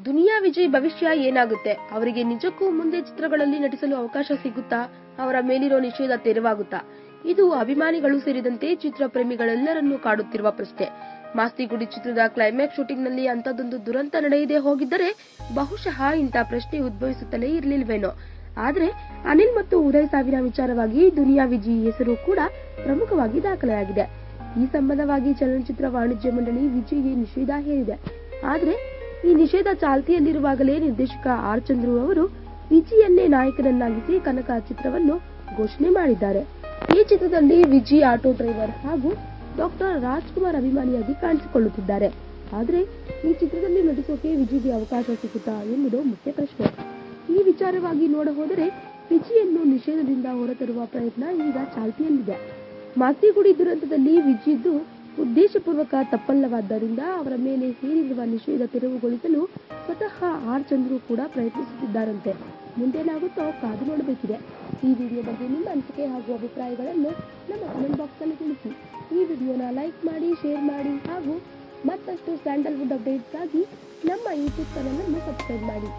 ದುನಿಯಾ ವಿಜಯ್ ಭವಿಷ್ಯ ಏನಾಗುತ್ತೆ? ಅವರಿಗೆ ನಿಜಕ್ಕೂ ಮುಂದೆ ಚಿತ್ರಗಳಲ್ಲಿ ನಟಿಸಲು ಅವಕಾಶ ಸಿಗುತ್ತಾ? ಅವರ ಮೇಲಿರೋ ನಿಷೇಧ ತೆರವಾಗುತ್ತಾ? ಇದು ಅಭಿಮಾನಿಗಳು ಸೇರಿದಂತೆ ಚಿತ್ರ ಪ್ರೇಮಿಗಳೆಲ್ಲರನ್ನೂ ಕಾಡುತ್ತಿರುವ ಪ್ರಶ್ನೆ. ಮಾಸ್ತಿಗುಡಿ ಚಿತ್ರದ ಕ್ಲೈಮ್ಯಾಕ್ಸ್ ಶೂಟಿಂಗ್ನಲ್ಲಿ ಅಂತದೊಂದು ದುರಂತ ನಡೆಯದೆ ಹೋಗಿದ್ದರೆ ಬಹುಶಃ ಇಂಥ ಪ್ರಶ್ನೆ ಉದ್ಭವಿಸುತ್ತಲೇ ಇರಲಿಲ್ವೇನೋ. ಆದರೆ ಅನಿಲ್ ಮತ್ತು ಉದಯ್ ಸಾವಿನ ವಿಚಾರವಾಗಿ ದುನಿಯಾ ವಿಜಯ್ ಹೆಸರು ಕೂಡ ಪ್ರಮುಖವಾಗಿ ದಾಖಲೆಯಾಗಿದೆ. ಈ ಸಂಬಂಧವಾಗಿ ಚಲನಚಿತ್ರ ವಾಣಿಜ್ಯ ಮಂಡಳಿ ವಿಜಯ್ಗೆ ನಿಷೇಧ ಹೇರಿದೆ. ಆದರೆ ಈ ನಿಷೇಧ ಚಾಲ್ತಿಯಲ್ಲಿರುವಾಗಲೇ ನಿರ್ದೇಶಕ ಆರ್ ಚಂದ್ರು ಅವರು ವಿಜಿಯನ್ನೇ ನಾಯಕನನ್ನಾಗಿಸಿ ಕನಕ ಚಿತ್ರವನ್ನು ಘೋಷಣೆ ಮಾಡಿದ್ದಾರೆ. ಈ ಚಿತ್ರದಲ್ಲಿ ವಿಜಯ್ ಆಟೋ ಡ್ರೈವರ್ ಹಾಗೂ ಡಾಕ್ಟರ್ ರಾಜ್ಕುಮಾರ್ ಅಭಿಮಾನಿಯಾಗಿ ಕಾಣಿಸಿಕೊಳ್ಳುತ್ತಿದ್ದಾರೆ. ಆದರೆ ಈ ಚಿತ್ರದಲ್ಲಿ ನಟಿಸೋಕೆ ವಿಜಿಗೆ ಅವಕಾಶ ಸಿಗುತ್ತಾ ಎಂಬುದು ಮುಖ್ಯ ಪ್ರಶ್ನೆ. ಈ ವಿಚಾರವಾಗಿ ನೋಡಹೋದರೆ ವಿಜಿಯನ್ನು ನಿಷೇಧದಿಂದ ಹೊರತರುವ ಪ್ರಯತ್ನ ಈಗ ಚಾಲ್ತಿಯಲ್ಲಿದೆ. ಮಾಸ್ತಿಗುಡಿ ದುರಂತದಲ್ಲಿ ವಿಜಿದ್ದು ಉದ್ದೇಶಪೂರ್ವಕ ತಪ್ಪಲ್ಲವಾದ್ದರಿಂದ ಅವರ ಮೇಲೆ ಹೇರಿರುವ ನಿಷೇಧ ತೆರವುಗೊಳಿಸಲು ಸ್ವತಃ ಆರ್ ಚಂದ್ರು ಕೂಡ ಪ್ರಯತ್ನಿಸುತ್ತಿದ್ದಾರಂತೆ. ಮುಂದೇನಾಗುತ್ತೋ ಕಾದು ನೋಡಬೇಕಿದೆ. ಈ ವಿಡಿಯೋ ಬಗ್ಗೆ ನಿಮ್ಮ ಅನಿಸಿಕೆ ಹಾಗೂ ಅಭಿಪ್ರಾಯಗಳನ್ನು ನಮ್ಮ ಕಮೆಂಟ್ ಬಾಕ್ಸ್ ನಲ್ಲಿ ತಿಳಿಸಿ. ಈ ವಿಡಿಯೋನ ಲೈಕ್ ಮಾಡಿ, ಶೇರ್ ಮಾಡಿ ಹಾಗೂ ಮತ್ತಷ್ಟು ಸ್ಯಾಂಡಲ್ವುಡ್ ಅಪ್ಡೇಟ್ಸ್ ಆಗಿ ನಮ್ಮ ಯೂಟ್ಯೂಬ್ ಚಾನೆಲ್ ಅನ್ನು ಸಬ್ಸ್ಕ್ರೈಬ್ ಮಾಡಿ.